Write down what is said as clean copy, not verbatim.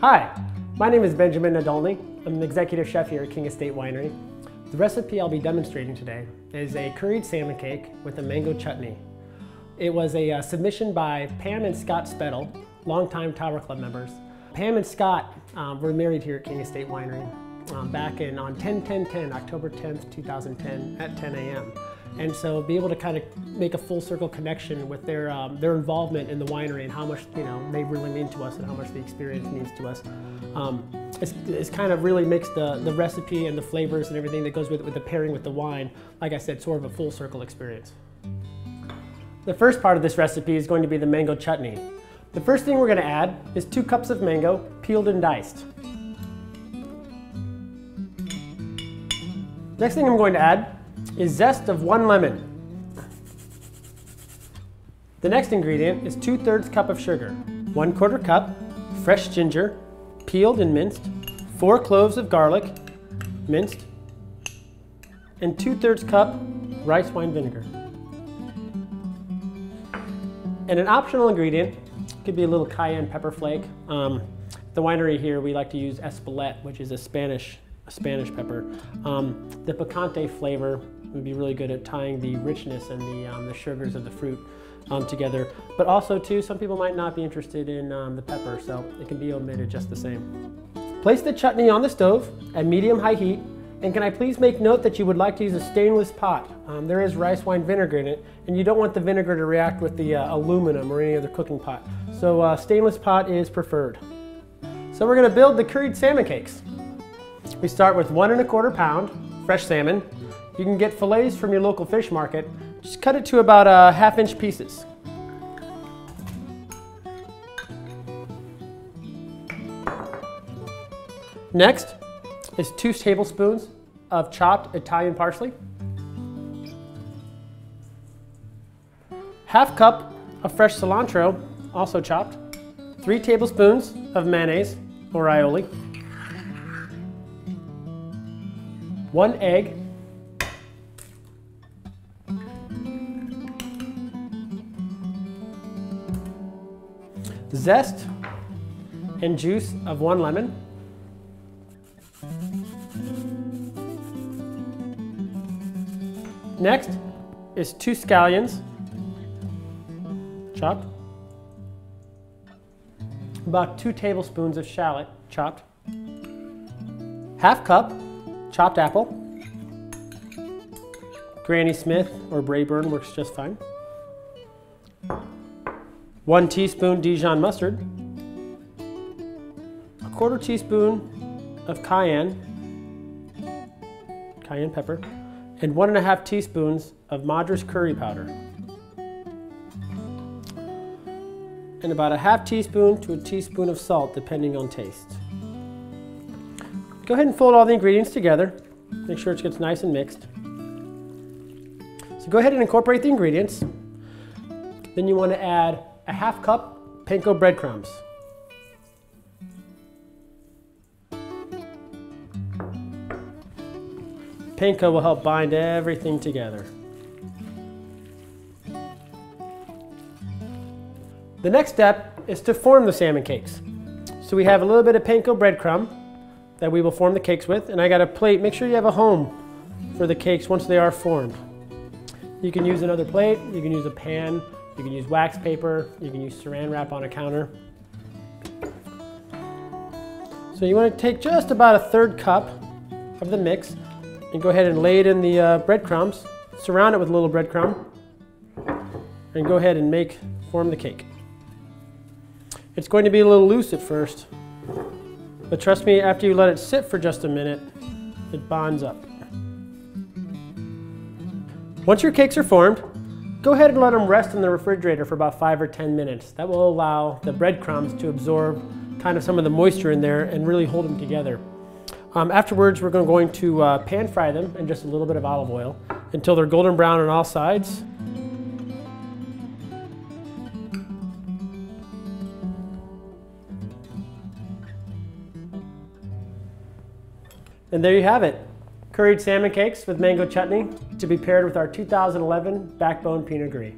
Hi, my name is Benjamin Nadolny. I'm an executive chef here at King Estate Winery. The recipe I'll be demonstrating today is a curried salmon cake with a mango chutney. It was a submission by Pam and Scott Spettel, longtime Tower Club members. Pam and Scott were married here at King Estate Winery back on 10/10/10, October 10th, 2010 at 10 a.m. And so be able to kind of make a full circle connection with their involvement in the winery and how much they really mean to us and how much the experience means to us. It's kind of really makes the recipe and the flavors and everything that goes with the pairing with the wine, like I said, sort of a full circle experience. The first part of this recipe is going to be the mango chutney. The first thing we're going to add is 2 cups of mango, peeled and diced. Next thing I'm going to add is zest of 1 lemon. The next ingredient is 2/3 cup of sugar, 1/4 cup fresh ginger, peeled and minced, 4 cloves of garlic, minced, and 2/3 cup rice wine vinegar. And an optional ingredient could be a little cayenne pepper flake. The winery here, we like to use Spettel, which is a Spanish pepper. The picante flavor would be really good at tying the richness and the sugars of the fruit together. But also too, some people might not be interested in the pepper, so it can be omitted just the same. Place the chutney on the stove at medium-high heat, and can I please make note that you would like to use a stainless pot. There is rice wine vinegar in it, and you don't want the vinegar to react with the aluminum or any other cooking pot. So stainless pot is preferred. So we're going to build the curried salmon cakes. We start with 1 1/4 pound fresh salmon. You can get fillets from your local fish market. Just cut it to about 1/2-inch pieces. Next is 2 tablespoons of chopped Italian parsley, 1/2 cup of fresh cilantro, also chopped, 3 tablespoons of mayonnaise or aioli, 1 egg, zest and juice of 1 lemon, next is 2 scallions, chopped, about 2 tablespoons of shallot, chopped, 1/2 cup chopped apple, Granny Smith or Brayburn works just fine, 1 teaspoon Dijon mustard, 1/4 teaspoon of cayenne pepper, and 1 1/2 teaspoons of Madras curry powder, and about 1/2 teaspoon to a teaspoon of salt depending on taste. Go ahead and fold all the ingredients together. Make sure it gets nice and mixed. So go ahead and incorporate the ingredients. Then you want to add a 1/2 cup panko breadcrumbs. Panko will help bind everything together. The next step is to form the salmon cakes. So we have a little bit of panko breadcrumb that we will form the cakes with, and I got a plate. Make sure you have a home for the cakes once they are formed. You can use another plate, you can use a pan, you can use wax paper, you can use saran wrap on a counter. So you want to take just about a 1/3 cup of the mix and go ahead and lay it in the breadcrumbs, surround it with a little breadcrumb, and go ahead and form the cake. It's going to be a little loose at first, but trust me, after you let it sit for just a minute, it bonds up. Once your cakes are formed, go ahead and let them rest in the refrigerator for about 5 or 10 minutes. That will allow the breadcrumbs to absorb kind of some of the moisture in there and really hold them together. Afterwards, we're going to pan fry them in just a little bit of olive oil until they're golden brown on all sides. And there you have it, curried salmon cakes with mango chutney to be paired with our 2011 Backbone Pinot Gris.